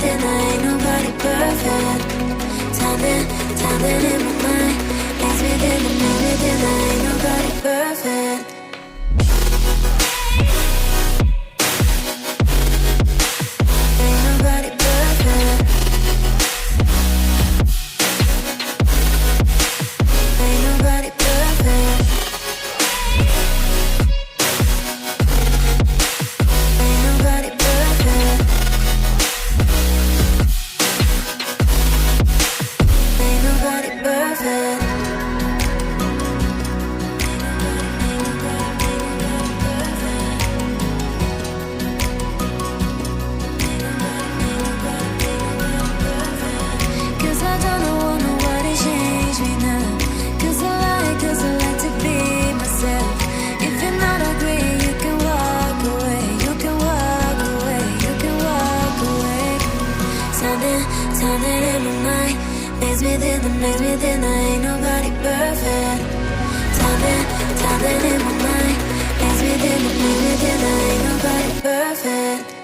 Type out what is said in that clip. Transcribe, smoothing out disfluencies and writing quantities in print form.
within, there ain't nobody perfect. Timing in my mind. Maze within, there ain't nobody perfect. Ain't nobody perfect. Ain't nobody perfect. Ain't nobody perfect. Ain't nobody perfect. Cause I don't know nobody change me now. Cause I like to be myself. If you're not agree, you can walk away. You can walk away. You can walk away. Something in my mind. Maze within, there ain't nobody perfect. Something in my mind. Maze within, there ain't nobody perfect.